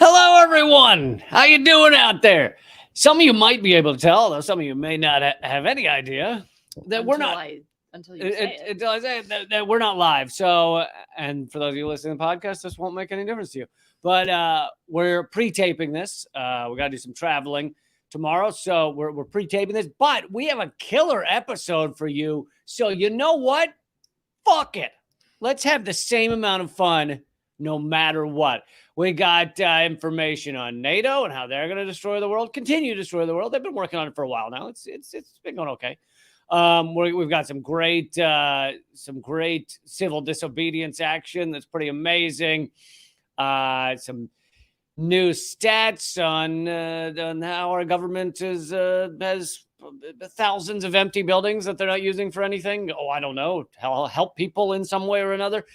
Hello, everyone. How you doing out there? Some of you might be able to tell, though some of you may not have any idea that we're not. Until you say it. Until I say it, that we're not live. So, and for those of you listening to the podcast, this won't make any difference to you. But we're pre-taping this. We got to do some traveling tomorrow, so we're pre-taping this. But we have a killer episode for you. So you know what? Fuck it. Let's have the same amount of fun no matter what. We got information on NATO and how they're going to destroy the world, continue to destroy the world. They've been working on it for a while now. It's been going okay. We've got some great civil disobedience action that's pretty amazing. Some new stats on how our government has thousands of empty buildings that they're not using for anything. Oh, I don't know, help people in some way or another.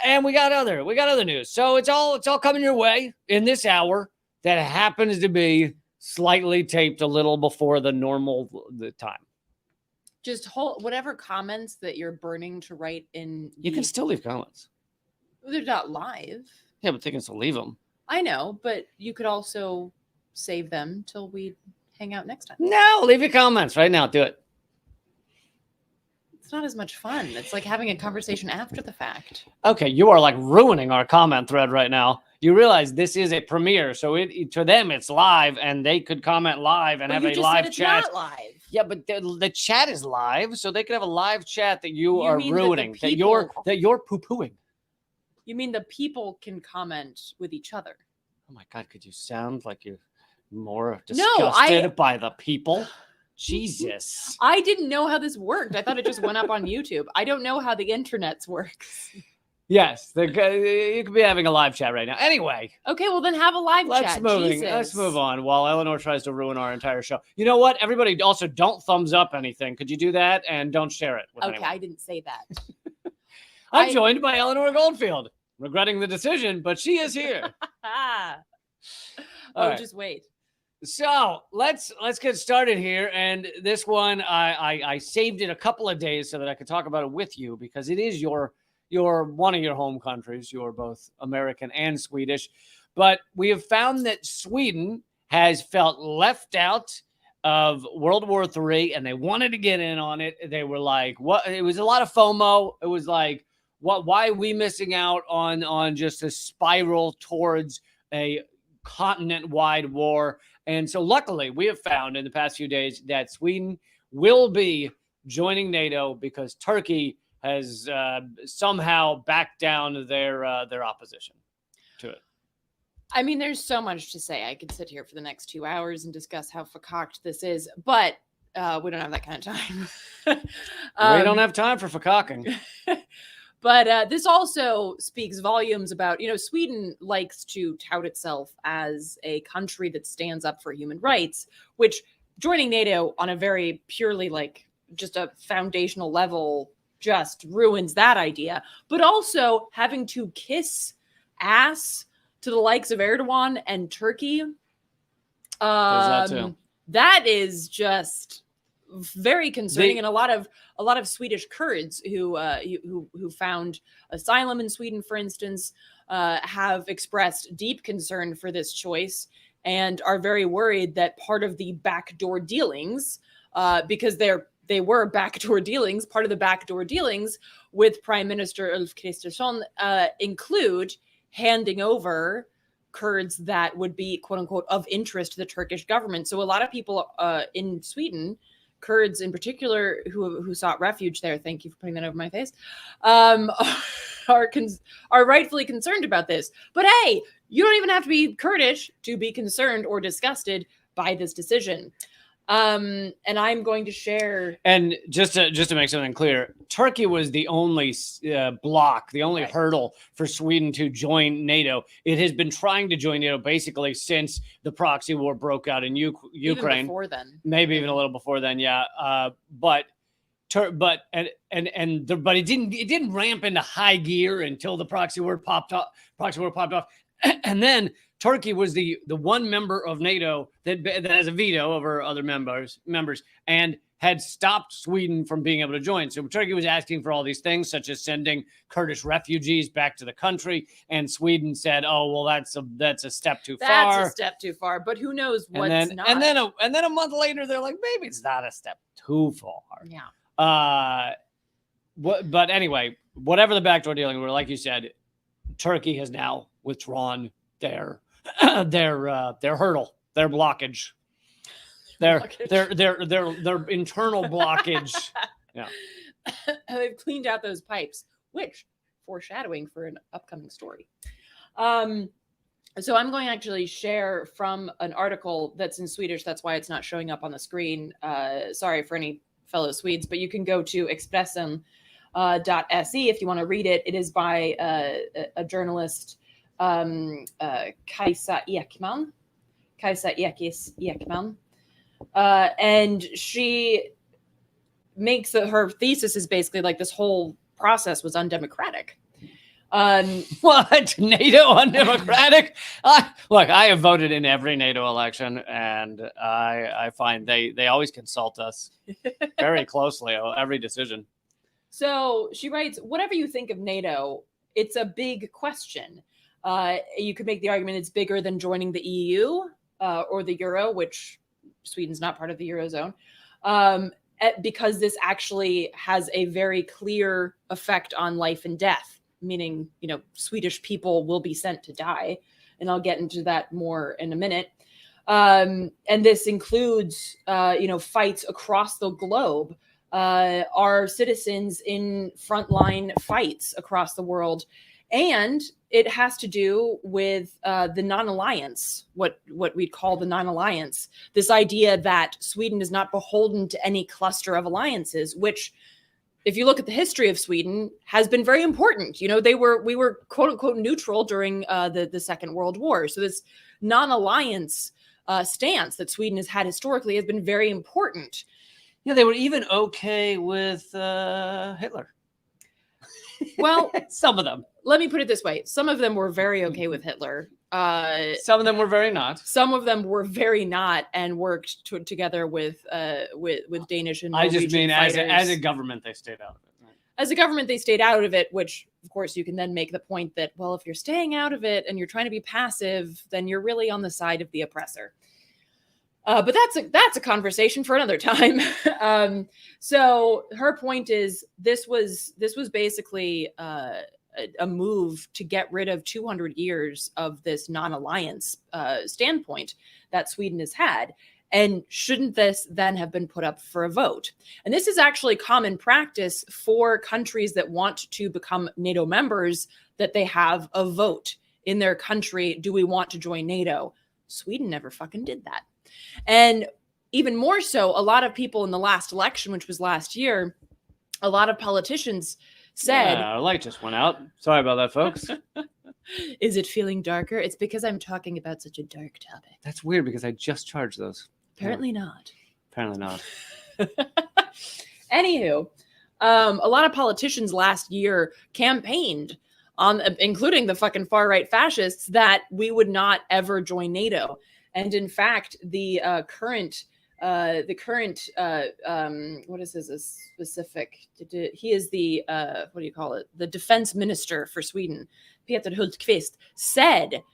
And we got other news. So it's all coming your way in this hour that happens to be slightly taped a little before the time. Just hold whatever comments that you're burning to write in. You can still leave comments. They're not live. Yeah, but they can still leave them. I know, but you could also save them till we hang out next time. No, leave your comments right now. Do it. It's not as much fun. It's like having a conversation after the fact. Okay, you are like ruining our comment thread right now. You realize this is a premiere, so to them it's live, and they could comment live and have a live chat. Not live. Yeah, but the chat is live, so they could have a live chat that you are ruining, that you're poo-pooing. You mean the people can comment with each other? Oh my God, could you sound like you're more disgusted by the people? Jesus. I didn't know how this worked. I thought it just went up on YouTube. I don't know how the internet works. Yes, you could be having a live chat right now. Anyway. Okay, well then have a live chat. Let's move on while Eleanor tries to ruin our entire show. You know what? Everybody also don't thumbs up anything. Could you do that? And don't share it with anyone. I didn't say that. I'm joined by Eleanor Goldfield. Regretting the decision, but she is here. Just wait. So let's get started here. And this one, I saved it a couple of days so that I could talk about it with you because it is your one of your home countries. You're both American and Swedish. But we have found that Sweden has felt left out of World War III, and they wanted to get in on it. They were like, what? It was a lot of FOMO. It was like, why are we missing out on just a spiral towards a continent-wide war? And so luckily, we have found in the past few days that Sweden will be joining NATO because Turkey has somehow backed down their opposition to it. I mean, there's so much to say. I could sit here for the next 2 hours and discuss how fakaked this is, but we don't have that kind of time. We don't have time for fakakking. But this also speaks volumes about, Sweden likes to tout itself as a country that stands up for human rights, which joining NATO on a very purely just a foundational level just ruins that idea. But also having to kiss ass to the likes of Erdogan and Turkey. There's that too. That is just very concerning, and a lot of Swedish Kurds who found asylum in Sweden, for instance, have expressed deep concern for this choice and are very worried that part of the backdoor dealings, because they were backdoor dealings, part of the backdoor dealings with Prime Minister Ulf Kristersson include handing over Kurds that would be, quote unquote, of interest to the Turkish government. So a lot of people in Sweden, Kurds in particular, who sought refuge there, thank you for putting that over my face, are rightfully concerned about this. But hey, you don't even have to be Kurdish to be concerned or disgusted by this decision. And I'm going to share. And just to make something clear, Turkey was the only block, the only hurdle for Sweden to join NATO. It has been trying to join NATO basically since the proxy war broke out in Ukraine. Even before then, maybe even a little before then, yeah. But it didn't ramp into high gear until the proxy war popped off. And then Turkey was the one member of NATO that has a veto over other members, and had stopped Sweden from being able to join. So Turkey was asking for all these things, such as sending Kurdish refugees back to the country, and Sweden said, "Oh, well, that's a step too far. That's a step too far." But who knows what's not? And then a month later, they're like, maybe it's not a step too far. Yeah. But anyway, whatever the backdoor dealing were, like you said, Turkey has now withdrawn their hurdle, their blockage. Their internal blockage. Yeah. They've cleaned out those pipes, which foreshadowing for an upcoming story. So I'm going to actually share from an article that's in Swedish. That's why it's not showing up on the screen. Sorry for any fellow Swedes, but you can go to Expressen.se if you want to read it. It is by a journalist, Kajsa Ekman. And she makes her thesis is basically like this whole process was undemocratic. What? NATO undemocratic? Look, I have voted in every NATO election, and I find they always consult us very closely on every decision. So she writes, whatever you think of NATO, it's a big question. You could make the argument it's bigger than joining the EU or the Euro, which Sweden's not part of the Eurozone, because this actually has a very clear effect on life and death, meaning, Swedish people will be sent to die. And I'll get into that more in a minute. And this includes, fights across the globe, our citizens in frontline fights across the world. And it has to do with the non-alliance, what we'd call the non-alliance, this idea that Sweden is not beholden to any cluster of alliances, which, if you look at the history of Sweden, has been very important. We were quote unquote neutral during the Second World War. So this non-alliance stance that Sweden has had historically has been very important. Yeah, they were even okay with Hitler. Well, some of them. Let me put it this way. Some of them were very okay with Hitler. Some of them were very not. Some of them were very not, and worked together with Danish and Norwegian I just mean fighters. as a government, they stayed out of it. Right? As a government, they stayed out of it, which, of course, you can then make the point that, well, if you're staying out of it and you're trying to be passive, then you're really on the side of the oppressor. But that's a conversation for another time. So her point is this was basically a move to get rid of 200 years of this non-alliance standpoint that Sweden has had. And shouldn't this then have been put up for a vote? And this is actually common practice for countries that want to become NATO members, that they have a vote in their country. Do we want to join NATO? Sweden never fucking did that. And even more so, a lot of people in the last election, which was last year, a lot of politicians said... Yeah, our light just went out. Sorry about that, folks. Is it feeling darker? It's because I'm talking about such a dark topic. That's weird because I just charged those. Apparently not. Apparently not. Anywho, a lot of politicians last year campaigned on, including the fucking far-right fascists, that we would not ever join NATO. And in fact, the current what is his specific? He is the what do you call it? The defense minister for Sweden, Peter Hultqvist, said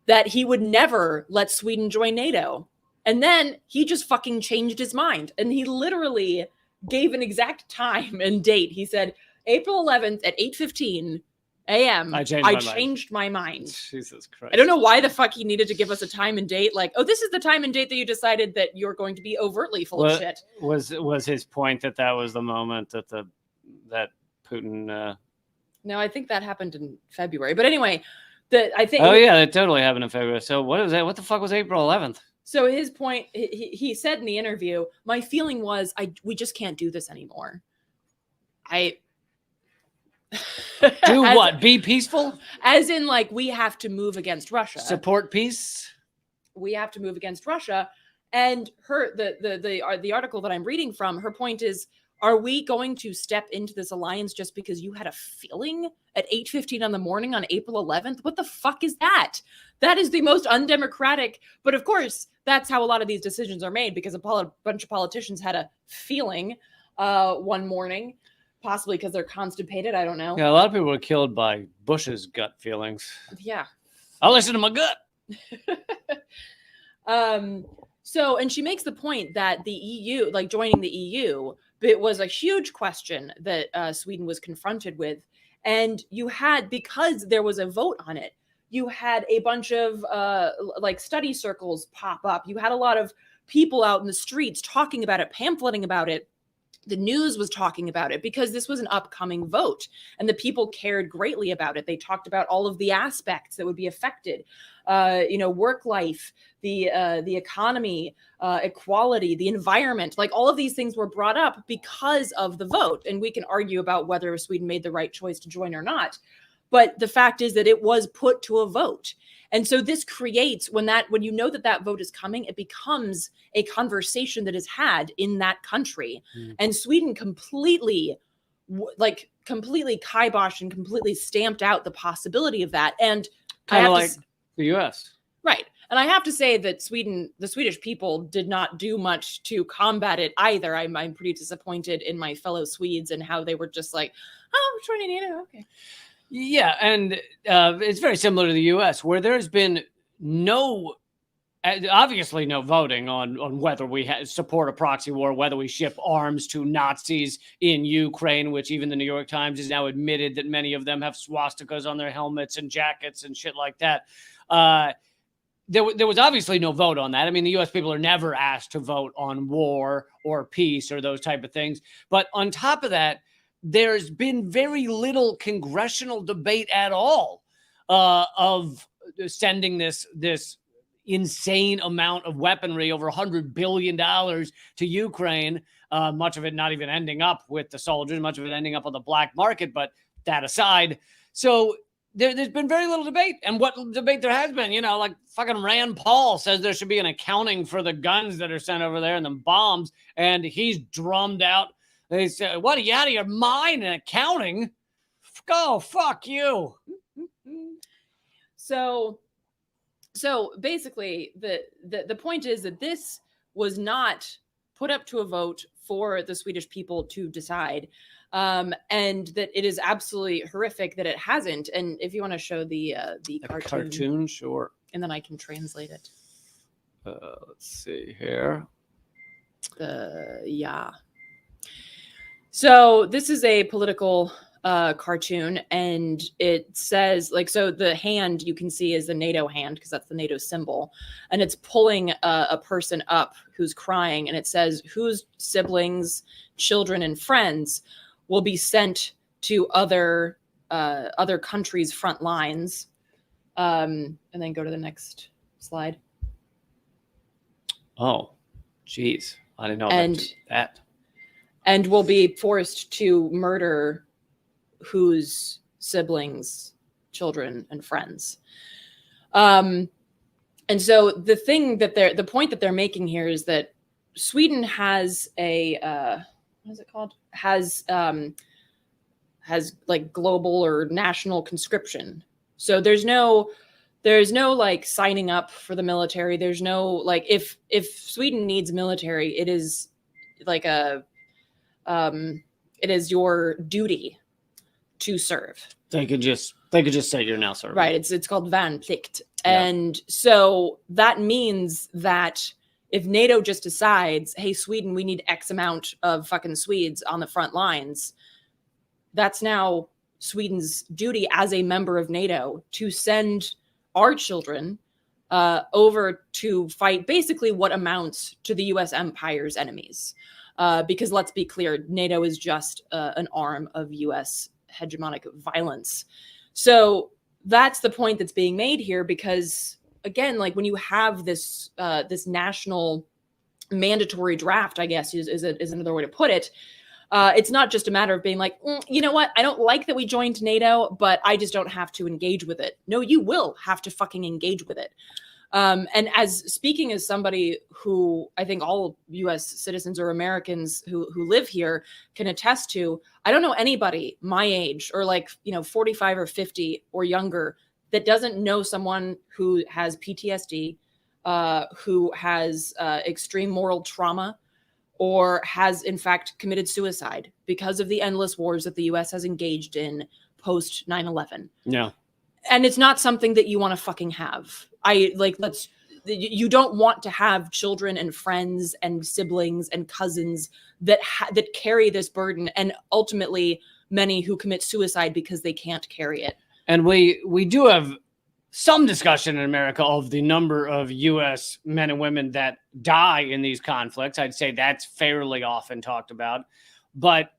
that he would never let Sweden join NATO. And then he just fucking changed his mind, and he literally gave an exact time and date. He said April 11th at 8:15 a.m. I changed my mind. Jesus Christ. I don't know why the fuck he needed to give us a time and date. Like, oh, this is the time and date that you decided that you're going to be overtly full of shit. Was his point that was the moment that that Putin? No, I think that happened in February. But anyway, I think. Oh yeah, that totally happened in February. So what is that? What the fuck was April 11th? So his point, he said in the interview, my feeling was we just can't do this anymore. Do what? Be peaceful? As in, like, we have to move against Russia. Support peace? We have to move against Russia. And the article that I'm reading from, her point is, are we going to step into this alliance just because you had a feeling at 8:15 in the morning on April 11th? What the fuck is that? That is the most undemocratic. But of course, that's how a lot of these decisions are made, because a bunch of politicians had a feeling one morning, possibly because they're constipated. I don't know. Yeah, a lot of people were killed by Bush's gut feelings. Yeah. I'll listen to my gut. So, and she makes the point that the EU, like joining the EU, it was a huge question that Sweden was confronted with. And you had, because there was a vote on it, you had a bunch of like study circles pop up. You had a lot of people out in the streets talking about it, pamphleting about it. The news was talking about it because this was an upcoming vote and the people cared greatly about it. They talked about all of the aspects that would be affected, work life, the economy, equality, the environment, like all of these things were brought up because of the vote. And we can argue about whether Sweden made the right choice to join or not. But the fact is that it was put to a vote. And so this creates, when you know that vote is coming, it becomes a conversation that is had in that country. And Sweden completely kiboshed and completely stamped out the possibility of that. And kind of like the U.S. Right. And I have to say that the Swedish people did not do much to combat it either. I'm pretty disappointed in my fellow Swedes and how they were just like, oh, we're joining NATO. Okay. Yeah, and it's very similar to the U.S., where there's been obviously no voting on whether we support a proxy war, whether we ship arms to Nazis in Ukraine, which even the New York Times has now admitted that many of them have swastikas on their helmets and jackets and shit like that. There was obviously no vote on that. I mean, the U.S. people are never asked to vote on war or peace or those type of things. But on top of that, there's been very little congressional debate at all of sending this insane amount of weaponry, over $100 billion to Ukraine, much of it not even ending up with the soldiers, much of it ending up on the black market, but that aside. So there's been very little debate. And what debate there has been, like fucking Rand Paul says there should be an accounting for the guns that are sent over there and the bombs, and he's drummed out. They said, what, are you out of your mind in accounting? Go, fuck you. So basically, the point is that this was not put up to a vote for the Swedish people to decide, and that it is absolutely horrific that it hasn't. And if you want to show the cartoon, sure. And then I can translate it. Let's see here. Yeah. So this is a political cartoon, and it says, so the hand you can see is the NATO hand, because that's the NATO symbol, and it's pulling a person up who's crying, and it says whose siblings, children, and friends will be sent to other countries' front lines. And then go to the next slide. Oh, geez. I didn't know that. And will be forced to murder whose siblings, children, and friends. And so the point that they're making here is that Sweden has what is it called? Has like global or national conscription. So there's no like signing up for the military. There's no like, if Sweden needs military, it is like it is your duty to serve. They could just say you're now serving. Right. It's called värnplikt. Yeah. And so that means that if NATO just decides, hey, Sweden, we need X amount of fucking Swedes on the front lines, that's now Sweden's duty as a member of NATO to send our children over to fight basically what amounts to the U.S. empire's enemies. Because let's be clear, NATO is just an arm of U.S. hegemonic violence. So that's the point that's being made here, because again, like when you have this this national mandatory draft, I guess is another way to put it. It's not just a matter of being like, you know what? I don't like that we joined NATO, but I just don't have to engage with it. No, you will have to fucking engage with it. And speaking as somebody who I think all U.S. citizens or Americans who live here can attest to, I don't know anybody my age or 45 or 50 or younger that doesn't know someone who has PTSD, who has extreme moral trauma or has in fact committed suicide because of the endless wars that the US has engaged in post 9/11. Yeah. And it's not something that you want to fucking have. You don't want to have children and friends and siblings and cousins that that carry this burden, and ultimately many who commit suicide because they can't carry it. And we do have some discussion in America of the number of U.S. men and women that die in these conflicts. I'd say that's fairly often talked about, but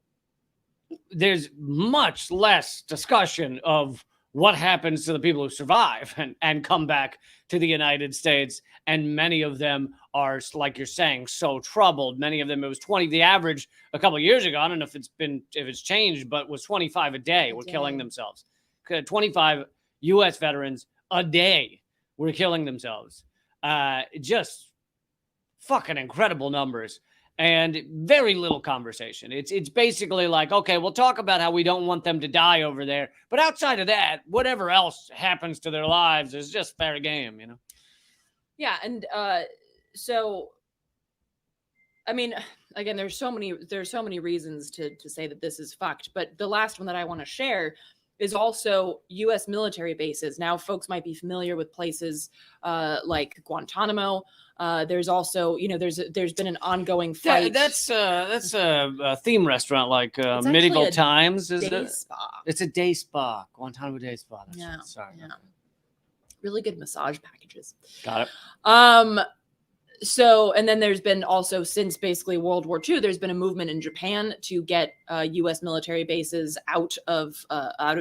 there's much less discussion of what happens to the people who survive and come back to the United States. And many of them are, like you're saying, so troubled. Many of them, it was 20, the average a couple of years ago, I don't know if it's changed, but was 25 a day were killing themselves. 25 U.S. veterans a day were killing themselves. Just fucking incredible numbers. And very little conversation. It's basically like, okay, we'll talk about how we don't want them to die over there, but outside of that, whatever else happens to their lives is just fair game, you know? Yeah, and so, I mean, again, there's so many reasons to say that this is fucked, but the last one that I want to share is also U.S. military bases. Now, folks might be familiar with places like Guantanamo. There's also, there's been an ongoing fight. That's a theme restaurant like Medieval Times, is it? Spa. It's a day spa, Guantanamo Day Spa. That's yeah, right. Sorry. Yeah. Really good massage packages. Got it. So, and then there's been also, since basically World War II, there's been a movement in Japan to get U.S. military bases out of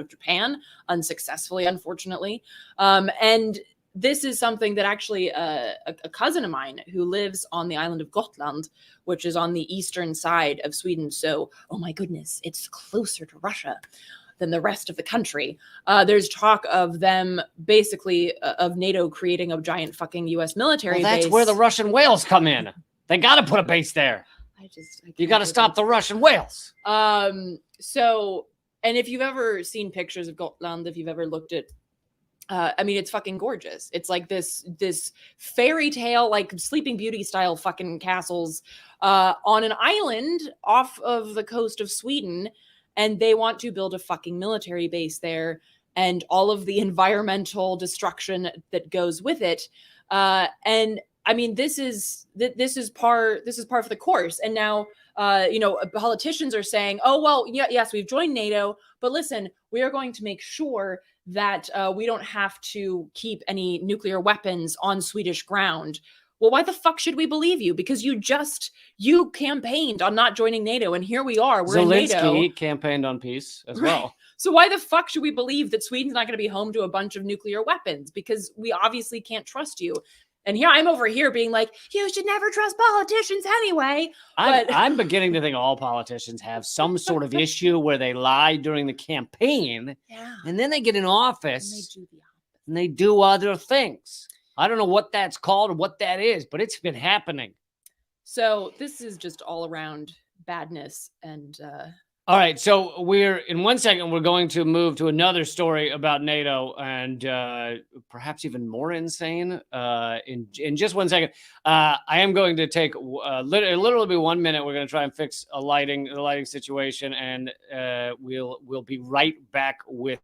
Japan, unsuccessfully, unfortunately. And this is something that actually a cousin of mine who lives on the island of Gotland, which is on the eastern side of Sweden. So, oh my goodness, it's closer to Russia than the rest of the country. There's talk of them basically of NATO creating a giant fucking U.S. military that's base. where the Russian whales come in. They got to put a base there. You got to stop the Russian whales. So, and if you've ever seen pictures of Gotland, if you've ever looked at, I mean, it's fucking gorgeous. It's like this fairy tale, like Sleeping Beauty style fucking castles on an island off of the coast of Sweden. And they want to build a fucking military base there and all of the environmental destruction that goes with it. And I mean, this is par for the course. And now, politicians are saying, oh, well, yes, we've joined NATO, but listen, we are going to make sure that we don't have to keep any nuclear weapons on Swedish ground. Well, why the fuck should we believe you? Because you campaigned on not joining NATO, and here we are. We're in NATO. Zelensky campaigned on peace as well. So why the fuck should we believe that Sweden's not going to be home to a bunch of nuclear weapons? Because we obviously can't trust you. And here I'm over here being like, you should never trust politicians anyway. I'm beginning to think all politicians have some sort of issue where they lie during the campaign, and then they get in office and they do other things. I don't know what that's called or what that is, but it's been happening. So this is just all around badness. And all right, so in 1 second, we're going to move to another story about NATO and perhaps even more insane in just 1 second. I am going to take literally 1 minute. We're going to try and fix the lighting situation, and we'll be right back with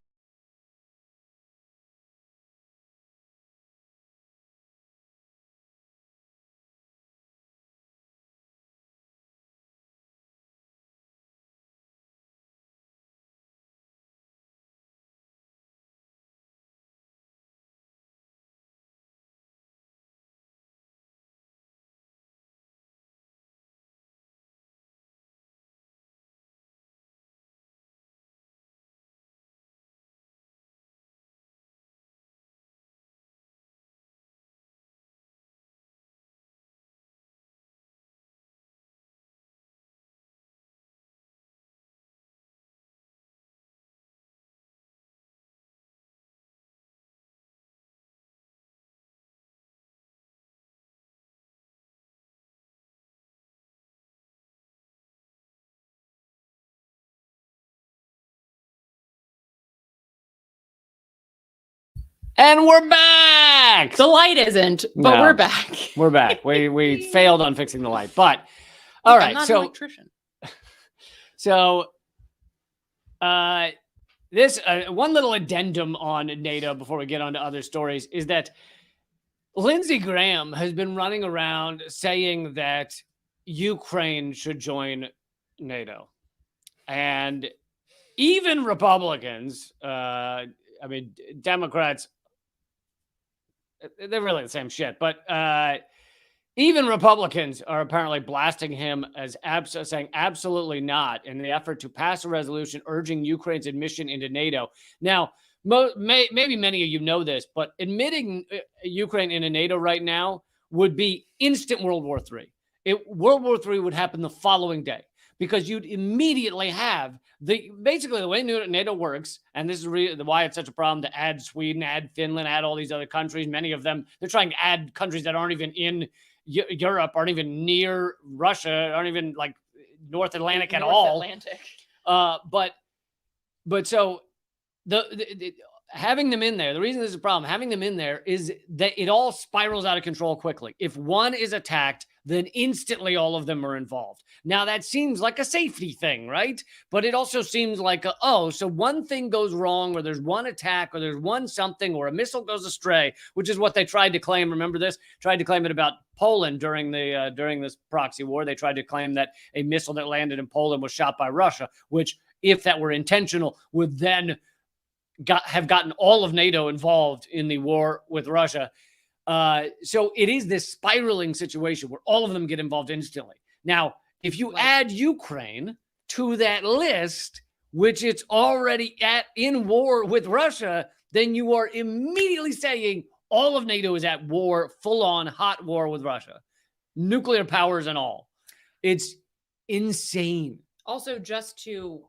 And we're back. The light isn't, but No. we're back. We're back. We failed on fixing the light, but all Look, right. I'm not So an electrician. So, this one little addendum on NATO before we get on to other stories is that Lindsey Graham has been running around saying that Ukraine should join NATO, and even Republicans, Democrats, they're really the same shit, but even Republicans are apparently blasting him as saying absolutely not in the effort to pass a resolution urging Ukraine's admission into NATO. Now, maybe many of you know this, but admitting Ukraine into NATO right now would be instant World War III. World War III would happen the following day because you'd immediately have basically the way NATO works, and this is why it's such a problem to add Sweden, add Finland, add all these other countries. Many of them, they're trying to add countries that aren't even in Europe, aren't even near Russia, aren't even like North Atlantic at all. But so the having them in there, the reason this is a problem, having them in there is that it all spirals out of control quickly. If one is attacked, then instantly all of them are involved. Now that seems like a safety thing, right? But it also seems like so one thing goes wrong, or there's one attack, or there's one something, or a missile goes astray, which is what they tried to claim. Remember this? Tried to claim it about Poland during this proxy war. They tried to claim that a missile that landed in Poland was shot by Russia, which, if that were intentional, would then have gotten all of NATO involved in the war with Russia. So it is this spiraling situation where all of them get involved instantly. Now, if you add Ukraine to that list, which it's already in war with Russia, then you are immediately saying all of NATO is at war, full-on hot war with Russia, nuclear powers and all. It's insane. Also, just to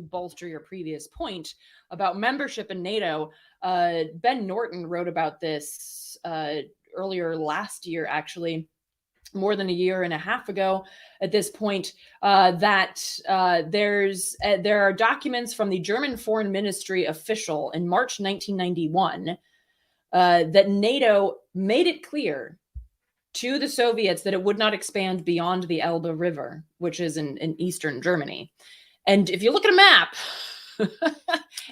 bolster your previous point about membership in NATO, Ben Norton wrote about this earlier last year, actually, more than a year and a half ago at this point, that there are documents from the German Foreign Ministry official in March 1991 that NATO made it clear to the Soviets that it would not expand beyond the Elbe River, which is in eastern Germany. And if you look at a map,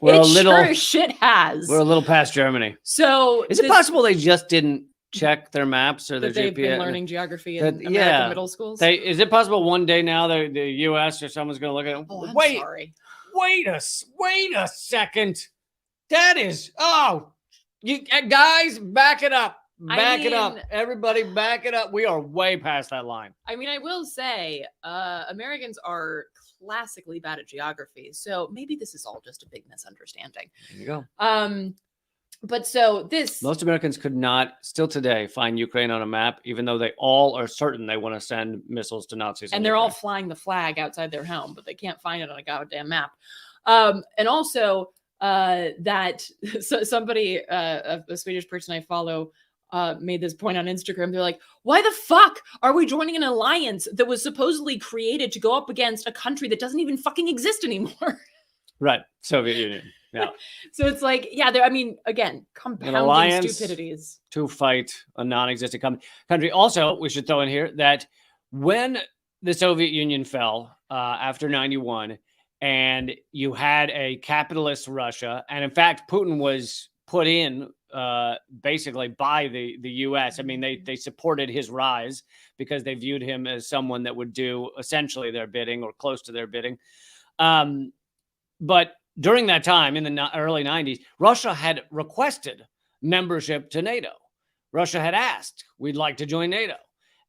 sure as shit has. We're a little past Germany. So is it possible they just didn't check their maps or their they've GPS? Been learning geography in American middle schools? Is it possible one day now the U.S. or someone's going to look at it? Oh, I'm sorry. Wait a second. That is, you guys, back it up. Back it up. Everybody back it up. We are way past that line. I mean, I will say Americans are classically bad at geography. So maybe this is all just a big misunderstanding. There you go. But so most Americans could not still today find Ukraine on a map, even though they all are certain they want to send missiles to Nazis. And they're all flying the flag outside their home, but they can't find it on a goddamn map. And also that somebody, a Swedish person I follow, made this point on Instagram. They're like, why the fuck are we joining an alliance that was supposedly created to go up against a country that doesn't even fucking exist anymore? Right. Soviet Union. Yeah. So it's like, again, compounding stupidities. To fight a non-existent country. Also, we should throw in here that when the Soviet Union fell after 91, and you had a capitalist Russia, and in fact, Putin was put in basically by the U.S. I mean, they supported his rise because they viewed him as someone that would do essentially their bidding or close to their bidding. But during that time in the early 90s, Russia had requested membership to NATO. Russia had asked, we'd like to join NATO.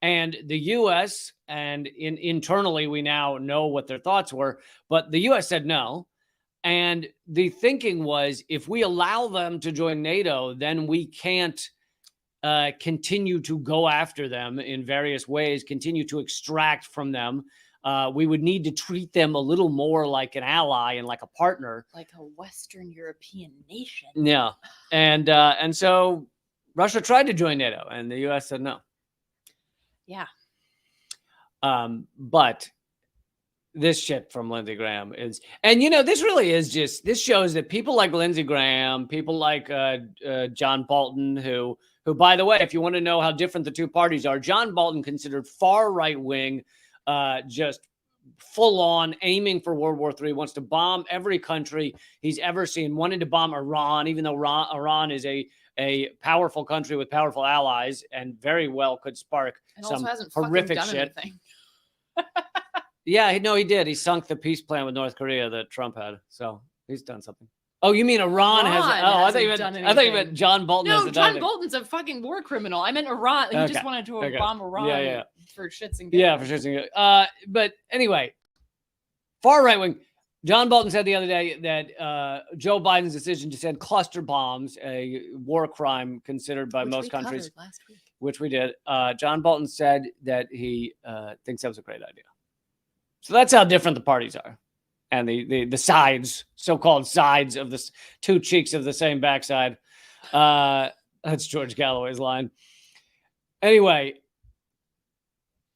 And the U.S. and internally, we now know what their thoughts were, but the U.S. said no. And the thinking was, if we allow them to join NATO, then we can't continue to go after them in various ways, continue to extract from them. We would need to treat them a little more like an ally and like a partner. Like a Western European nation. Yeah. And so Russia tried to join NATO, and the U.S. said no. Yeah. But this shit from Lindsey Graham is, and this really is this shows that people like Lindsey Graham, people like John Bolton, who by the way, if you want to know how different the two parties are, John Bolton considered far right wing, just full on aiming for World War III, wants to bomb every country he's ever seen, wanted to bomb Iran, even though Iran is a powerful country with powerful allies and very well could spark And some also hasn't horrific fucking done shit. anything. Yeah, no, he did. He sunk the peace plan with North Korea that Trump had. So he's done something. Oh, you mean Iran has? Oh, I thought you meant John Bolton. No, John Bolton's a fucking war criminal. I meant Iran. He just wanted to bomb Iran for shits and giggles. Yeah, for shits and giggles. But anyway, far right wing. John Bolton said the other day that Joe Biden's decision to send cluster bombs, a war crime considered by most countries, last week. Which we did. John Bolton said that he thinks that was a great idea. So that's how different the parties are. And the sides, so-called sides of the two cheeks of the same backside. That's George Galloway's line. Anyway,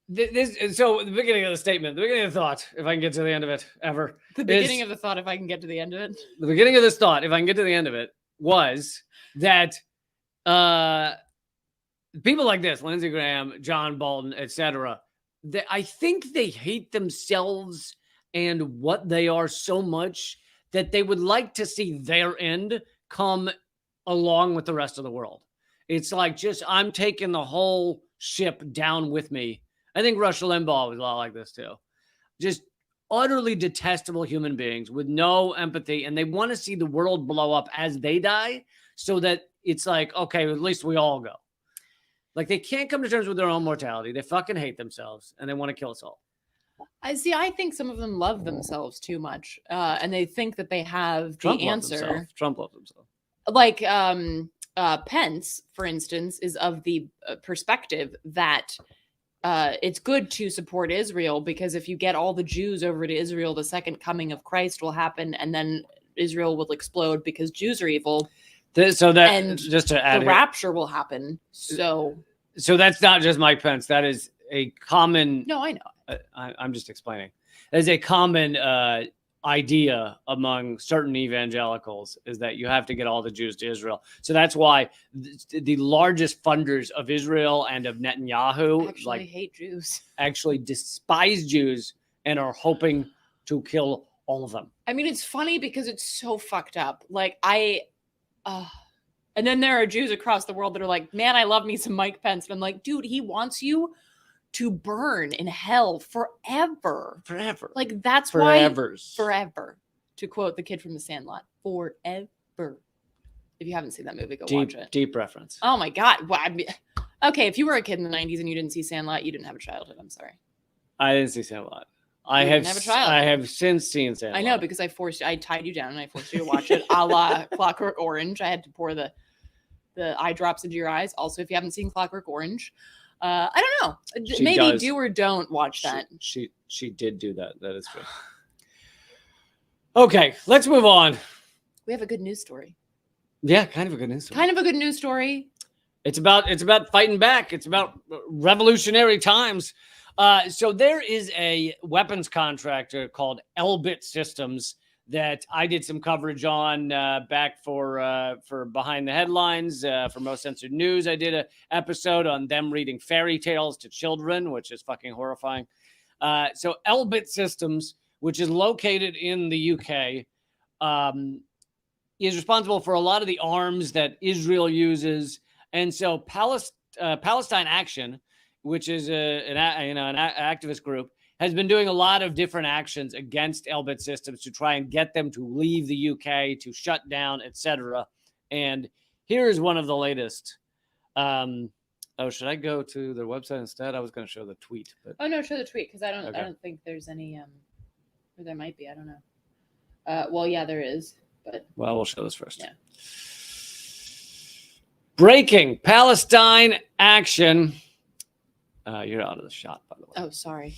so the beginning of the statement, the beginning of the thought, if I can get to the end of it ever. The beginning of the thought, if I can get to the end of it. The beginning of this thought, if I can get to the end of it, was that people like this, Lindsey Graham, John Bolton, etc., I think they hate themselves and what they are so much that they would like to see their end come along with the rest of the world. It's like, I'm taking the whole ship down with me. I think Rush Limbaugh was a lot like this too. Just utterly detestable human beings with no empathy, and they want to see the world blow up as they die so that it's like, okay, at least we all go. Like, they can't come to terms with their own mortality. They fucking hate themselves, and they want to kill us all. I think some of them love themselves too much, and they think that they have the answer. Trump loves himself. Like Pence, for instance, is of the perspective that it's good to support Israel because if you get all the Jews over to Israel, the second coming of Christ will happen, and then Israel will explode because Jews are evil. So that, and just to add, the rapture will happen. So that's not just Mike Pence. That is a common. No, I know. I'm just explaining. There's a common idea among certain evangelicals is that you have to get all the Jews to Israel. So that's why the largest funders of Israel and of Netanyahu actually hate Jews. Actually despise Jews and are hoping to kill all of them. I mean, it's funny because it's so fucked up. Like and then there are Jews across the world that are like, man, I love me some Mike Pence. And I'm like, dude, he wants you to burn in hell forever. Forever. Like, that's Forevers. why forever. To quote the kid from The Sandlot, forever. If you haven't seen that movie, go watch it. Deep reference. Oh my God. Well, okay, if you were a kid in the 90s and you didn't see Sandlot, you didn't have a childhood. I'm sorry. I didn't see Sandlot. I have since seen Sandlot. I know, because I tied you down and I forced you to watch it a la Clockwork Orange. I had to pour the eye drops into your eyes. Also, if you haven't seen Clockwork Orange, I don't know. Maybe do or don't watch that. She did do that. That is true. Okay, let's move on. We have a good news story. Yeah, kind of a good news story. Kind of a good news story. It's about fighting back. It's about revolutionary times. So there is a weapons contractor called Elbit Systems that I did some coverage on back for Behind the Headlines for Most Censored News. I did an episode on them reading fairy tales to children, which is fucking horrifying. So Elbit Systems, which is located in the UK, is responsible for a lot of the arms that Israel uses. And so Palestine Action, which is an activist group, has been doing a lot of different actions against Elbit Systems to try and get them to leave the UK, to shut down, etc. And here is one of the latest. Should I go to their website instead? I was going to show the tweet. But... Oh no, show the tweet, because I don't think there's any. Or there might be. I don't know. Well, yeah, there is. But we'll show this first. Yeah. Breaking Palestine Action. You're out of the shot, by the way. Oh, sorry.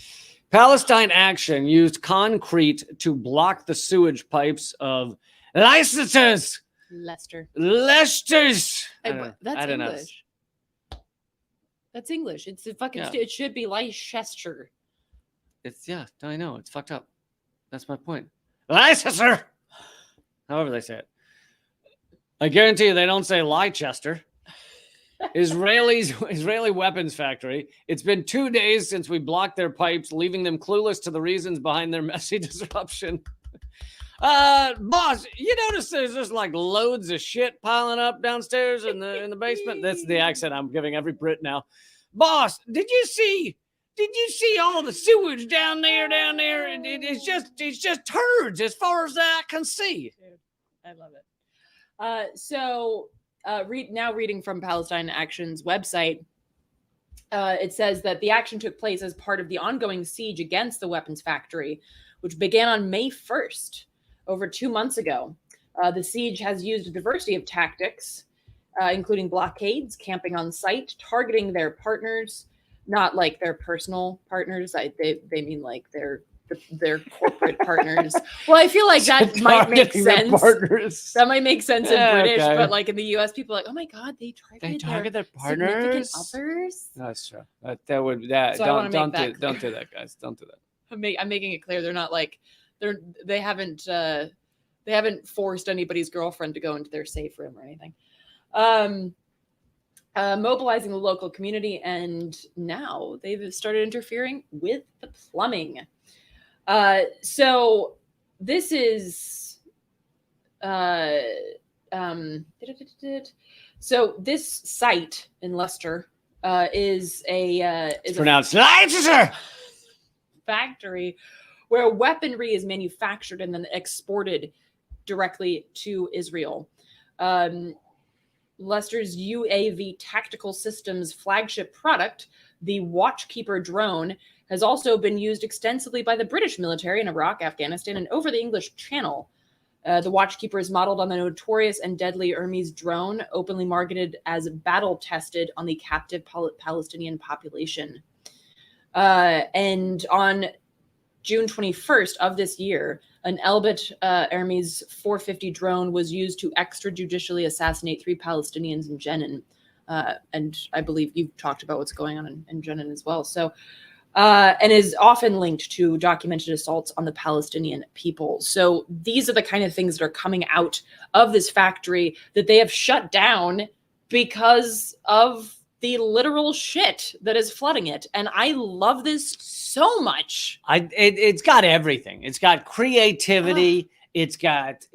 Palestine Action used concrete to block the sewage pipes of Leicester's. Leicester's. That's English. That's English. It's a fucking. Yeah. It should be Leicester. I know. It's fucked up. That's my point. Leicester! However they say it. I guarantee you they don't say Leicester. Israeli weapons factory. It's been 2 days since we blocked their pipes, leaving them clueless to the reasons behind their messy disruption. Boss, you notice there's just like loads of shit piling up downstairs in the basement? That's the accent I'm giving every Brit now. Boss, did you see all the sewage down there? It's just turds as far as I can see. Dude, I love it. Now reading from Palestine Action's website, it says that the action took place as part of the ongoing siege against the weapons factory, which began on May 1st, over 2 months ago. The siege has used a diversity of tactics, including blockades, camping on site, targeting their partners, not like their personal partners. They mean like their corporate partners. Well, I feel like that might make sense. That might make sense in British, okay. But like in the US, people are like, oh my God, they target their partners. Others. That's true. Don't do that, guys. Don't do that. I'm making it clear they're not like they haven't forced anybody's girlfriend to go into their safe room or anything. Mobilizing the local community, and now they've started interfering with the plumbing. So this is so this site in Leicester is pronounced Leicester factory where weaponry is manufactured and then exported directly to Israel. Leicester's UAV tactical systems flagship product, the Watchkeeper drone, has also been used extensively by the British military in Iraq, Afghanistan, and over the English Channel. The Watchkeeper is modeled on the notorious and deadly Hermes drone, openly marketed as battle-tested on the captive Palestinian population. And on June 21st of this year, an Elbit Hermes 450 drone was used to extrajudicially assassinate 3 Palestinians in Jenin. And I believe you've talked about what's going on in Jenin as well. So, and is often linked to documented assaults on the Palestinian people. So these are the kind of things that are coming out of this factory that they have shut down because of the literal shit that is flooding it. And I love this so much. It's got everything. It's got creativity. It's got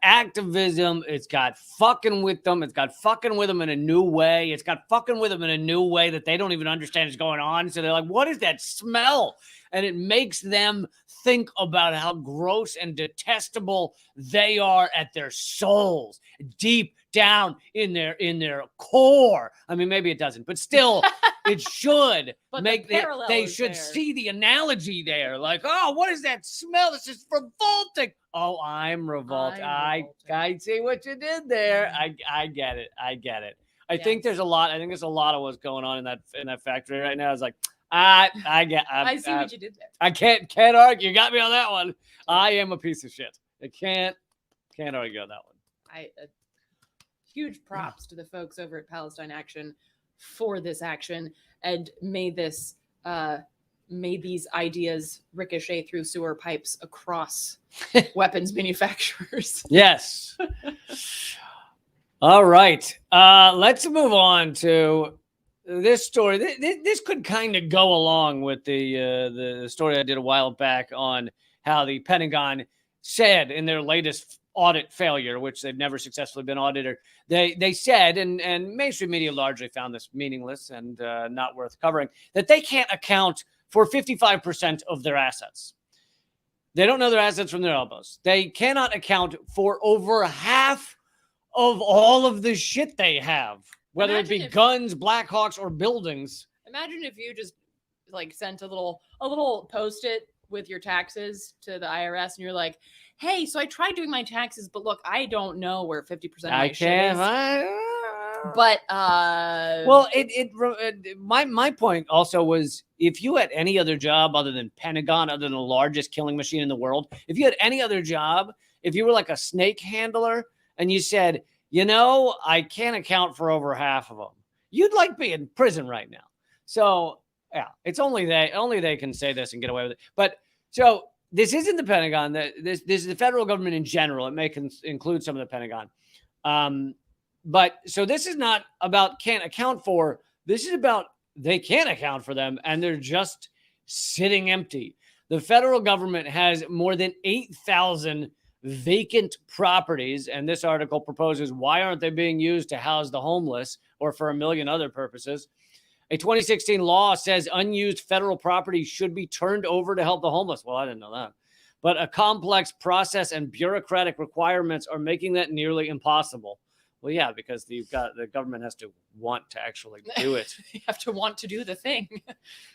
activism. It's got fucking with them. It's got fucking with them in a new way. It's got fucking with them in a new way that they don't even understand is going on. So they're like, what is that smell? And it makes them think about how gross and detestable they are at their souls, deep down in their core. I mean, maybe it doesn't, but still, it should make they should see the analogy there. Like, oh, what is that smell? This is revolting. Oh, I'm revolted. I see what you did there. I get it. I think there's a lot. I think there's a lot of what's going on in that factory right now. It's like, I see what you did there. I can't argue. You got me on that one. I am a piece of shit. I can't argue on that one. Huge props to the folks over at Palestine Action for this action, and may these ideas ricochet through sewer pipes across weapons manufacturers. Yes. All right. Let's move on to this story. This could kind of go along with the story I did a while back on how the Pentagon said in their latest audit failure, which they've never successfully been audited, they said, and mainstream media largely found this meaningless and not worth covering, that they can't account for 55% of their assets. They don't know their assets from their elbows. They cannot account for over half of all of the shit they have, whether it be guns, Blackhawks, or buildings. Imagine if you just like sent a little Post-it with your taxes to the IRS, and you're like, hey, so I tried doing my taxes, but look, I don't know where 50% of my shit is. But well, my point also was, if you had any other job other than Pentagon, other than the largest killing machine in the world, if you had any other job, if you were like a snake handler and you said, I can't account for over half of them, you'd like be in prison right now. So Yeah, it's only they can say this and get away with it. But so this isn't the Pentagon. This is the federal government in general. It may include some of the Pentagon. But so this is not about can't account for. This is about they can't account for them, and they're just sitting empty. The federal government has more than 8,000 vacant properties, and this article proposes why aren't they being used to house the homeless or for a million other purposes. A 2016 law says unused federal property should be turned over to help the homeless. Well, I didn't know that. But a complex process and bureaucratic requirements are making that nearly impossible. Well, yeah, because the government has to want to actually do it. You have to want to do the thing.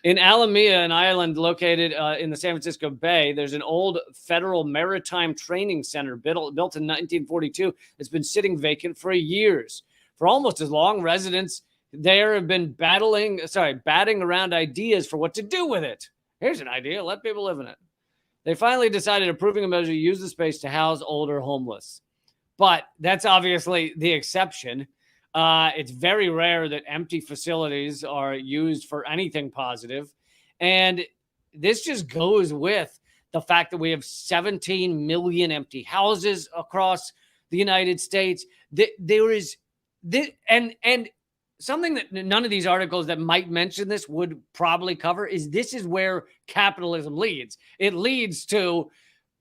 In Alameda, an island located in the San Francisco Bay, there's an old federal maritime training center built in 1942 that's been sitting vacant for years. For almost as long, residents there have been batting around ideas for what to do with it. Here's an idea. Let people live in it. They finally decided approving a measure to use the space to house older homeless. But that's obviously the exception. It's very rare that empty facilities are used for anything positive. And this just goes with the fact that we have 17 million empty houses across the United States. There is this, and something that none of these articles that might mention this would probably cover is this is where capitalism leads. It leads to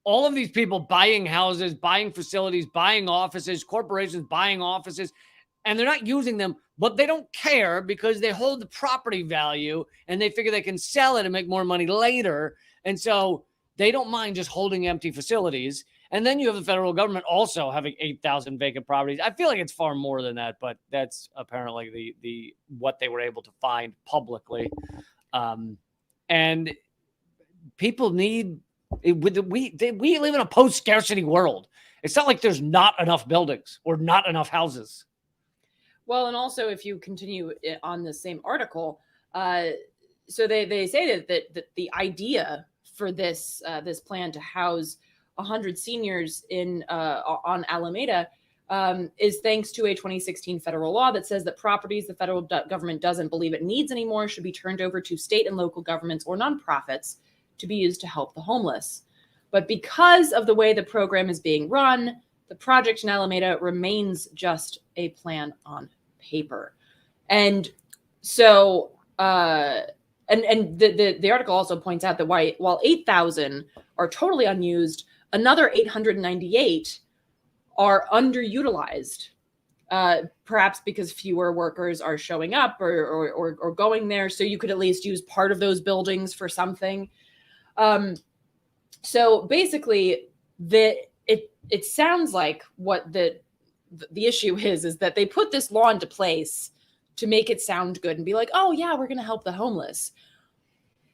all of these people buying houses, buying facilities, buying offices, corporations buying offices, and they're not using them, but they don't care because they hold the property value and they figure they can sell it and make more money later. And so they don't mind just holding empty facilities. And then you have the federal government also having 8,000 vacant properties. I feel like it's far more than that, but that's apparently the what they were able to find publicly. And people need. We live in a post-scarcity world. It's not like there's not enough buildings or not enough houses. Well, and also if you continue on the same article, so they say that the idea for this plan to house 100 seniors on Alameda is thanks to a 2016 federal law that says that properties the federal government doesn't believe it needs anymore should be turned over to state and local governments or nonprofits to be used to help the homeless. But because of the way the program is being run, the project in Alameda remains just a plan on paper. And so, the article also points out that while 8,000 are totally unused, another 898 are underutilized, perhaps because fewer workers are showing up or going there. So you could at least use part of those buildings for something. So basically, it sounds like what the issue is that they put this law into place to make it sound good and be like, oh yeah, we're going to help the homeless,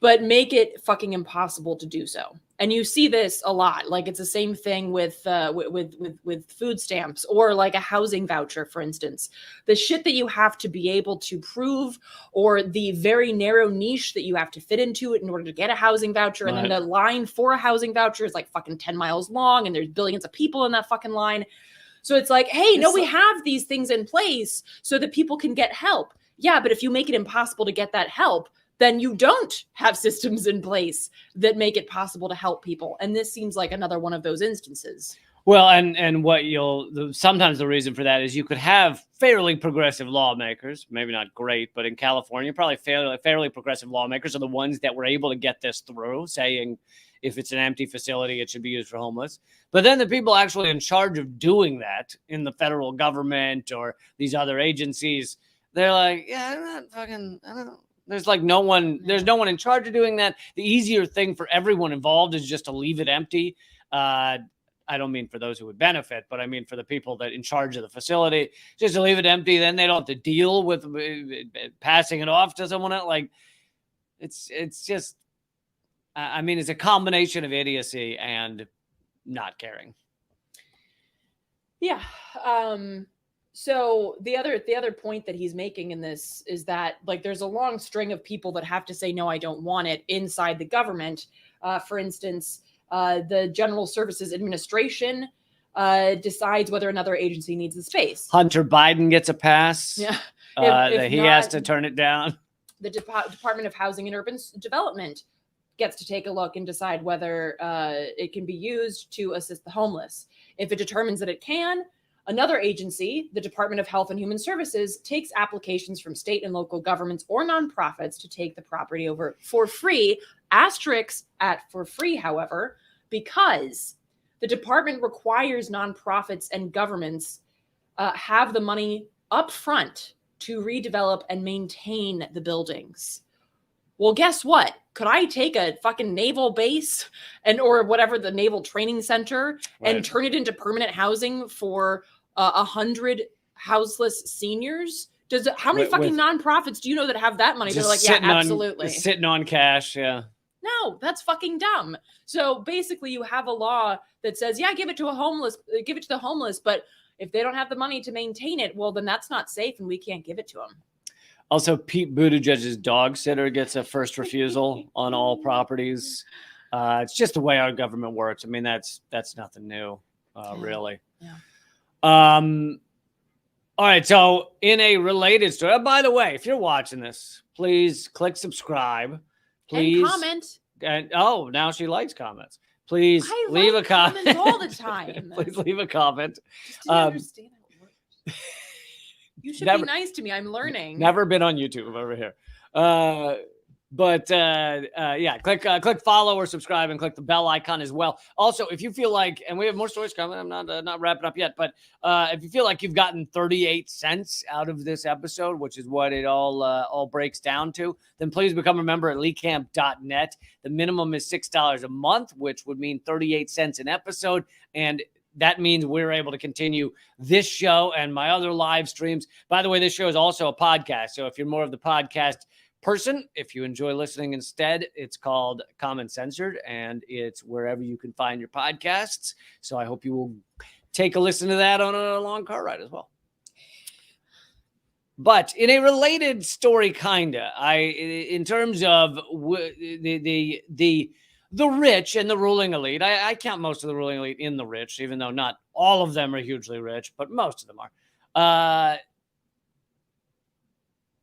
but make it fucking impossible to do so. And you see this a lot. Like it's the same thing with food stamps or like a housing voucher, for instance. The shit that you have to be able to prove, or the very narrow niche that you have to fit into it in order to get a housing voucher. Right. And then the line for a housing voucher is like fucking 10 miles long, and there's billions of people in that fucking line. So it's like, hey, we have these things in place so that people can get help. Yeah, but if you make it impossible to get that help, then you don't have systems in place that make it possible to help people. And this seems like another one of those instances. Well, and what sometimes the reason for that is you could have fairly progressive lawmakers, maybe not great, but in California, probably fairly progressive lawmakers are the ones that were able to get this through, saying if it's an empty facility, it should be used for homeless. But then the people actually in charge of doing that in the federal government or these other agencies, they're like, yeah, I'm not fucking, I don't know. There's no one in charge of doing that. The easier thing for everyone involved is just to leave it empty. I don't mean for those who would benefit, but I mean for the people that in charge of the facility, just to leave it empty. Then they don't have to deal with passing it off to someone else. Like it's just, I mean, it's a combination of idiocy and not caring. Yeah. So the other point that he's making in this is that like there's a long string of people that have to say, no, I don't want it inside the government. For instance, the General Services Administration decides whether another agency needs the space. Hunter Biden gets a pass. Yeah. He has to turn it down. the Department of Housing and Urban Development gets to take a look and decide whether it can be used to assist the homeless. If it determines that it can, another agency, the Department of Health and Human Services, takes applications from state and local governments or nonprofits to take the property over for free. Asterisk at for free, however, because the department requires nonprofits and governments have the money up front to redevelop and maintain the buildings. Well, guess what? Could I take a fucking naval base or whatever, the Naval Training Center, and turn it into permanent housing for 100 houseless seniors? How many fucking nonprofits do you know that have that money? They're like, yeah, absolutely. Sitting on cash, yeah. No, that's fucking dumb. So basically, you have a law that says, yeah, give it to the homeless, but if they don't have the money to maintain it, well, then that's not safe, and we can't give it to them. Also, Pete Buttigieg's dog sitter gets a first refusal on all properties. It's just the way our government works. I mean, that's nothing new, really. Yeah. All right. So, in a related story, by the way, if you're watching this, please click subscribe. Please and comment. And now she likes comments. Please leave a comment all the time. Please leave a comment. Just didn't understand how it works. You should be nice to me. I'm learning. Never been on YouTube over here. Click follow or subscribe and click the bell icon as well. Also, if you feel like, and we have more stories coming, I'm not wrapping up yet, but if you feel like you've gotten 38 cents out of this episode, which is what it all breaks down to, then please become a member at leecamp.net. The minimum is $6 a month, which would mean 38 cents an episode. And that means we're able to continue this show and my other live streams. By the way, this show is also a podcast. So if you're more of the podcast person, if you enjoy listening instead, it's called Common Censored, and it's wherever you can find your podcasts. So I hope you will take a listen to that on a long car ride as well. But in a related story, in terms of the rich and the ruling elite, I count most of the ruling elite in the rich, even though not all of them are hugely rich, but most of them are.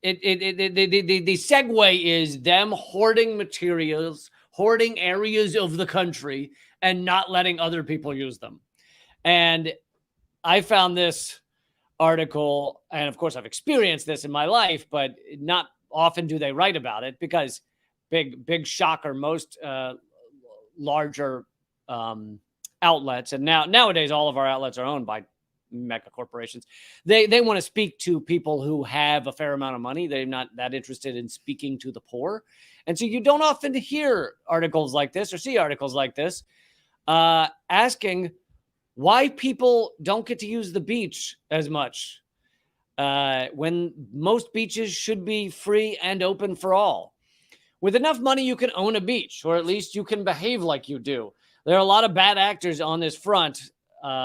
The segue is them hoarding materials, hoarding areas of the country, and not letting other people use them. And I found this article, and of course I've experienced this in my life, but not often do they write about it because big shocker, most larger outlets, and nowadays all of our outlets are owned by mega corporations. They want to speak to people who have a fair amount of money. They're not that interested in speaking to the poor. And so you don't often hear articles like this or see articles like this asking why people don't get to use the beach as much when most beaches should be free and open for all. With enough money, you can own a beach, or at least you can behave like you do. There are a lot of bad actors on this front.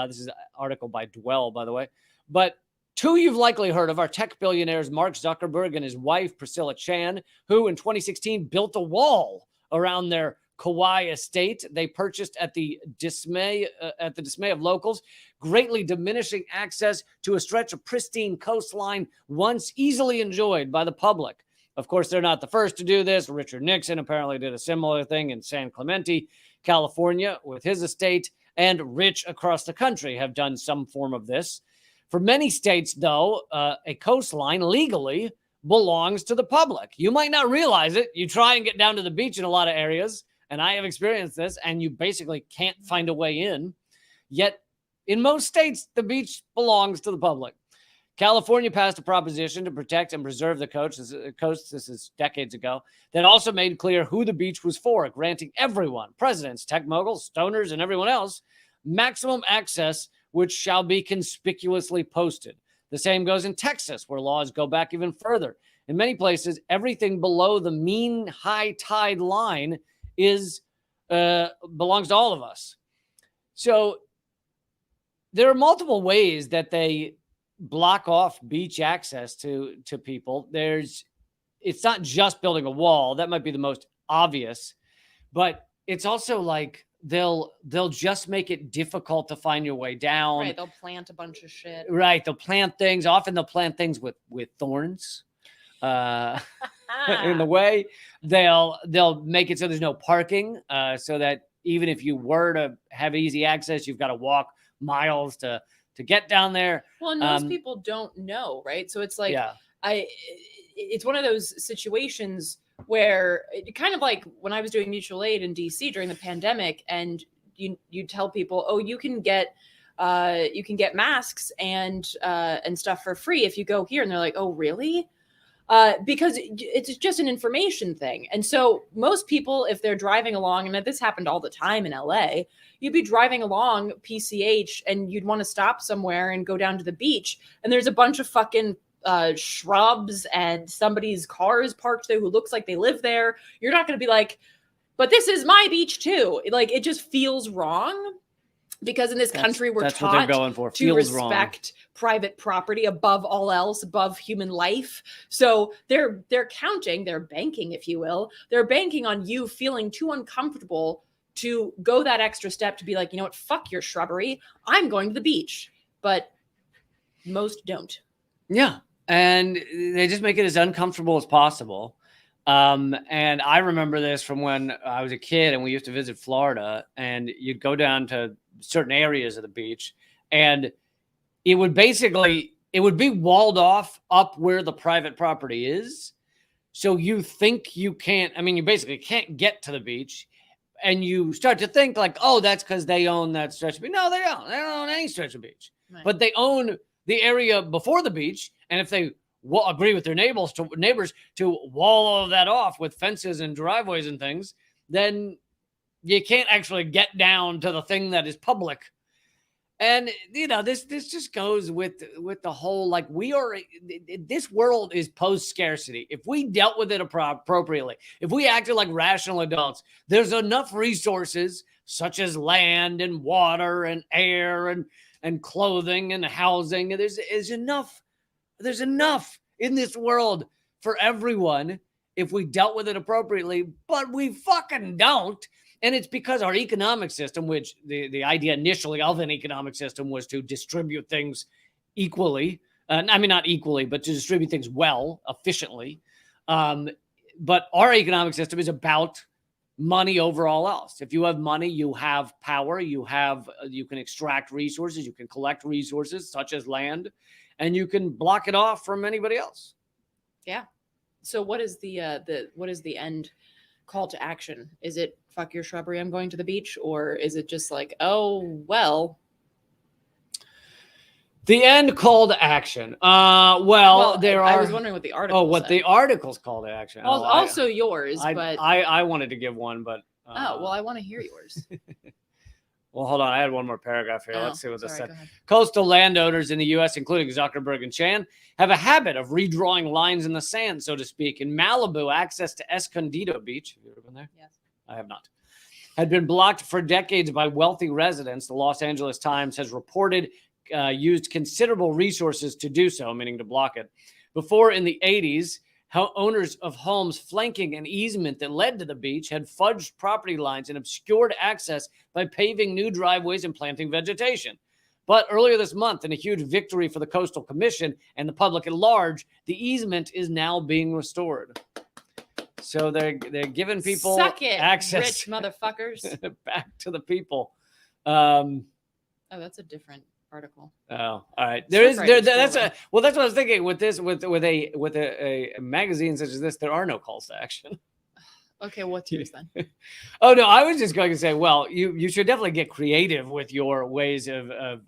This is an article by Dwell, by the way. But two you've likely heard of are tech billionaires Mark Zuckerberg and his wife, Priscilla Chan, who in 2016 built a wall around their Kauai estate they purchased at the dismay of locals, greatly diminishing access to a stretch of pristine coastline once easily enjoyed by the public. Of course, they're not the first to do this. Richard Nixon apparently did a similar thing in San Clemente, California, with his estate, and rich across the country have done some form of this. For many states, though, a coastline legally belongs to the public. You might not realize it. You try and get down to the beach in a lot of areas, and I have experienced this, and you basically can't find a way in. Yet, in most states, the beach belongs to the public. California passed a proposition to protect and preserve the coast. This is decades ago. That also made clear who the beach was for, granting everyone, presidents, tech moguls, stoners, and everyone else, maximum access, which shall be conspicuously posted. The same goes in Texas, where laws go back even further. In many places, everything below the mean high tide line belongs to all of us. So there are multiple ways that they block off beach access to people. It's not just building a wall. That might be the most obvious, but it's also like they'll just make it difficult to find your way down. Right. They'll plant a bunch of shit. Right. They'll plant things. Often they'll plant things with thorns. in the way. They'll make it so there's no parking, so that even if you were to have easy access, you've got to walk miles to get down there. Well, and most people don't know, right? So it's like, it's one of those situations where kind of like when I was doing mutual aid in DC during the pandemic, and you tell people, oh, you can get masks and stuff for free if you go here, and they're like, oh, really? Because it's just an information thing. And so most people, if they're driving along, and this happened all the time in LA, you'd be driving along PCH and you'd want to stop somewhere and go down to the beach, and there's a bunch of fucking shrubs and somebody's car is parked there who looks like they live there. You're not going to be like, but this is my beach too. Like, it just feels wrong. Because in this country, we're taught what they're going for. to respect private property above all else, above human life. So they're counting, they're banking, if you will. They're banking on you feeling too uncomfortable to go that extra step to be like, you know what, fuck your shrubbery. I'm going to the beach. But most don't. Yeah. And they just make it as uncomfortable as possible. And I remember this from when I was a kid and we used to visit Florida, and you'd go down to certain areas of the beach, and it would be walled off up where the private property is. So you think you can't, you basically can't get to the beach, and you start to think like, oh, that's because they own that stretch of beach. No, they don't own any stretch of beach, right. But they own the area before the beach. And if they agree with their neighbors to wall all of that off with fences and driveways and things, then you can't actually get down to the thing that is public. And, this just goes with the whole, like, this world is post-scarcity. If we dealt with it appropriately, if we acted like rational adults, there's enough resources such as land and water and air and clothing and housing. There's enough in this world for everyone if we dealt with it appropriately, but we fucking don't. And it's because our economic system, which the idea initially of an economic system was to distribute things equally. Not equally, but to distribute things well, efficiently. But our economic system is about money over all else. If you have money, you have power, you can extract resources, you can collect resources such as land, and you can block it off from anybody else. Yeah. So what is the end call to action? Is it fuck your shrubbery, I'm going to the beach? Or is it just like, oh, well. The end call to action. I was wondering what the article said. The article's call to action. Also yours, but I wanted to give one, but I want to hear yours. Well, hold on. I had one more paragraph here. Let's see what this said. Coastal landowners in the U.S., including Zuckerberg and Chan, have a habit of redrawing lines in the sand, so to speak. In Malibu, access to Escondido Beach, have you ever been there? Yes. I have not. Had been blocked for decades by wealthy residents. The Los Angeles Times has reported used considerable resources to do so, meaning to block it. Before, in the 80s, owners of homes flanking an easement that led to the beach had fudged property lines and obscured access by paving new driveways and planting vegetation. But earlier this month, in a huge victory for the Coastal Commission and the public at large, the easement is now being restored. So they're giving people access, rich motherfuckers, back to the people. That's a different article. Oh, all right. That's what I was thinking with this, with a magazine such as this, there are no calls to action. Okay, what's yours then? Oh no, I was just going to say, well, you should definitely get creative with your ways of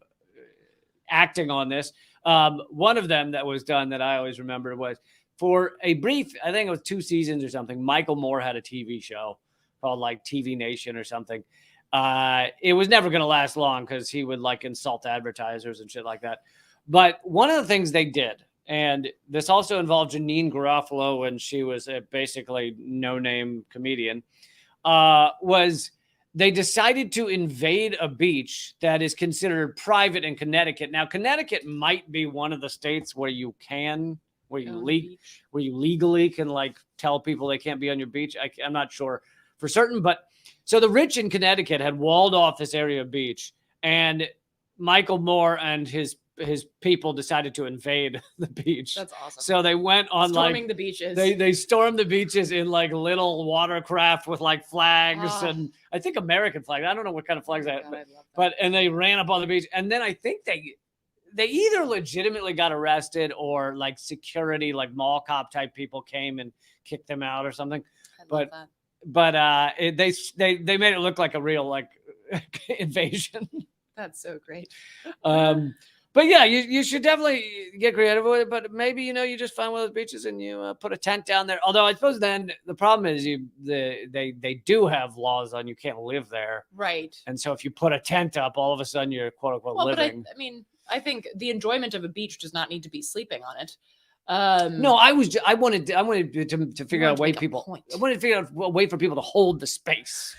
acting on this. One of them that was done that I always remembered was for a brief, I think it was 2 seasons or something. Michael Moore had a TV show called like TV Nation or something. It was never going to last long because he would like insult advertisers and shit like that. But one of the things they did, and this also involved Janine Garofalo when she was a basically no-name comedian, was they decided to invade a beach that is considered private in Connecticut. Now, Connecticut might be one of the states where you legally can like tell people they can't be on your beach. I'm not sure for certain, but so the rich in Connecticut had walled off this area of beach, and Michael Moore and his his people decided to invade the beach. That's awesome. So they went on storming like the beaches. They stormed the beaches in like little watercraft with like flags and I think American flags. I don't know what kind of flags God, but and they ran up on the beach, and then I think they either legitimately got arrested or like security, like mall cop type people came and kicked them out or something. But they made it look like a real like invasion. That's so great. But yeah, you should definitely get creative with it. But maybe, you just find one of those beaches and you put a tent down there. Although I suppose then the problem is they do have laws on you can't live there. Right. And so if you put a tent up, all of a sudden you're quote unquote living. But I mean, I think the enjoyment of a beach does not need to be sleeping on it. No, I wanted to figure out a way people. I wanted to figure out a way for people to hold the space.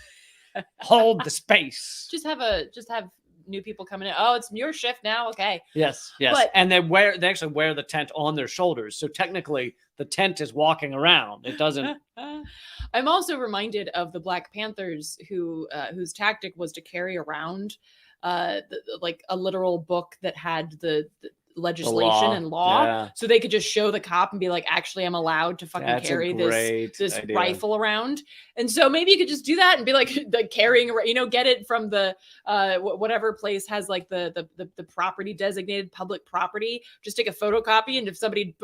Hold the space. Just have new people coming in. Oh, it's your shift now. Okay. Yes. But, and they actually wear the tent on their shoulders. So technically the tent is walking around. It doesn't. I'm also reminded of the Black Panthers whose tactic was to carry around like a literal book that had the legislation and law, so they could just show the cop and be like, actually, I'm allowed to fucking carry this rifle around. And so maybe you could just do that and be like carrying, get it from the whatever place has like the property designated public property. Just take a photocopy, and if somebody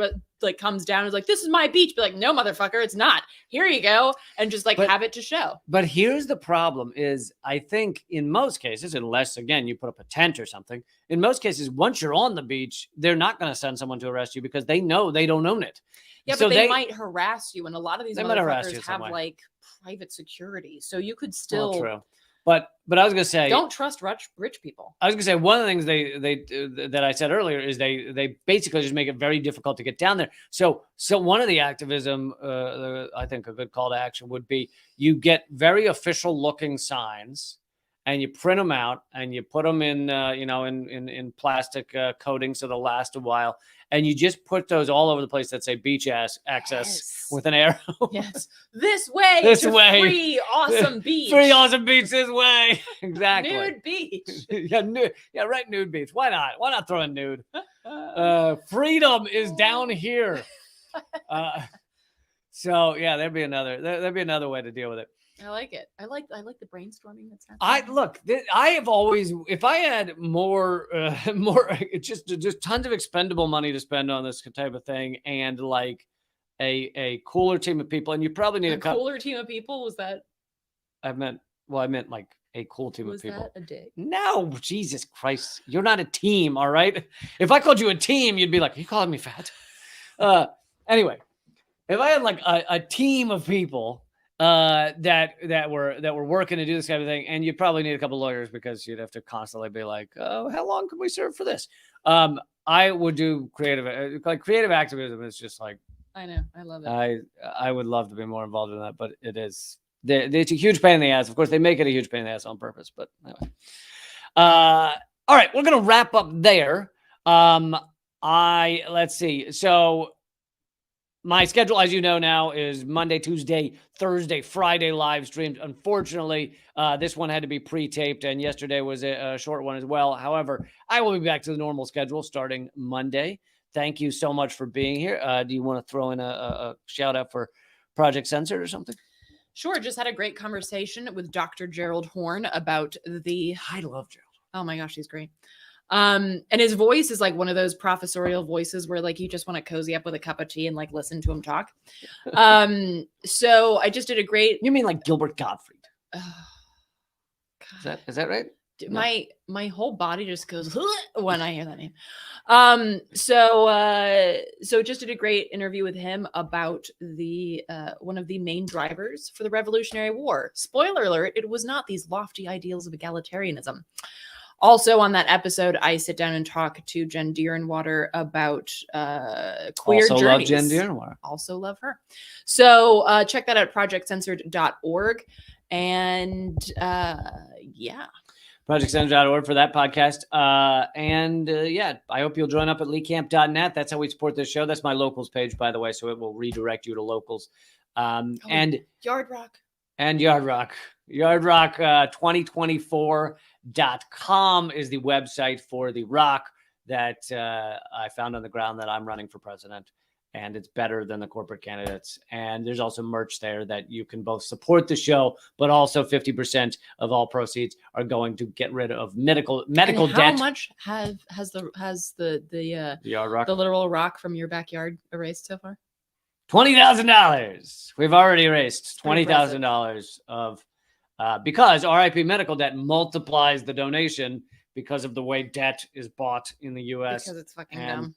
like comes down and is like, this is my beach, be like, no, motherfucker, it's not. Here you go, and just have it to show. But here's the problem: is I think in most cases, unless again you put up a tent or something, in most cases, once you're on the beach, they're not going to send someone to arrest you because they know they don't own it. Yeah, so but they might harass you, and a lot of these motherfuckers have like private security, so you could still. Well, true. But I was gonna say, don't trust rich people. I was gonna say one of the things that I said earlier is they basically just make it very difficult to get down there. So one of the activism, I think a good call to action would be you get very official looking signs, and you print them out and you put them in in plastic coating so they'll last a while, and you just put those all over the place that say beach access with an arrow. Yes, this way, free awesome beach. Free awesome beach this way. Exactly. Nude beach. Yeah, right. Nude beach. Why not throw in nude? Freedom is down here. So yeah, there'd be another way to deal with it. I like it. I like the brainstorming that's happening. I have always, if I had more just tons of expendable money to spend on this type of thing, and like a cooler team of people, and you probably need a cooler team of people. Was that? I meant like a cool team of people. Was that a dig? No, Jesus Christ, you're not a team, all right? If I called you a team, you'd be like, "Are you calling me fat?" Anyway, if I had like a team of people. That were working to do this kind of thing, and you probably need a couple lawyers because you'd have to constantly be like, oh, how long can we serve for this? I would do creative activism is just like, I know, I love it. I would love to be more involved in that, but it's a huge pain in the ass. Of course, they make it a huge pain in the ass on purpose, but anyway. All right, we're gonna wrap up there. Let's see. So my schedule, as you know now, is Monday, Tuesday, Thursday, Friday live streams. Unfortunately, this one had to be pre-taped, and yesterday was a short one as well. However, I will be back to the normal schedule starting Monday. Thank you so much for being here. Do you want to throw in a shout out for Project Censored or something? Sure. Just had a great conversation with Dr. Gerald Horn about I love Gerald. Oh my gosh, he's great. And his voice is like one of those professorial voices where like you just want to cozy up with a cup of tea and like listen to him talk. So I just did a great. You mean like Gilbert Gottfried? Is that right? My whole body just goes when I hear that name. So just did a great interview with him about the one of the main drivers for the Revolutionary War. Spoiler alert: it was not these lofty ideals of egalitarianism. Also on that episode, I sit down and talk to Jen Deerenwater about queer journeys. Love Jen Deerenwater. Also love her. So check that out, projectcensored.org. And yeah. ProjectCenter.org for that podcast. Yeah, I hope you'll join up at leecamp.net. That's how we support this show. That's my locals page, by the way, so it will redirect you to locals. And Yard Rock. And Yard Rock. Yardrock 2024.com is the website for the rock that I found on the ground that I'm running for president, and it's better than the corporate candidates. And there's also merch there that you can both support the show, but also 50% of all proceeds are going to get rid of medical And debt. how much has the Yard rock. the literal rock from your backyard erased so far? $20,000. We've already erased Pretty $20,000 of because RIP medical debt multiplies the donation because of the way debt is bought in the U.S. Because it's fucking And dumb.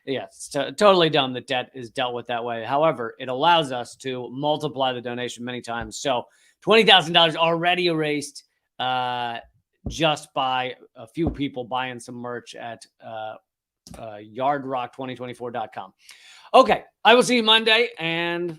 yeah, it's totally dumb that debt is dealt with that way. However, it allows us to multiply the donation many times. So $20,000 already erased just by a few people buying some merch at yardrock2024.com. Okay, I will see you Monday, and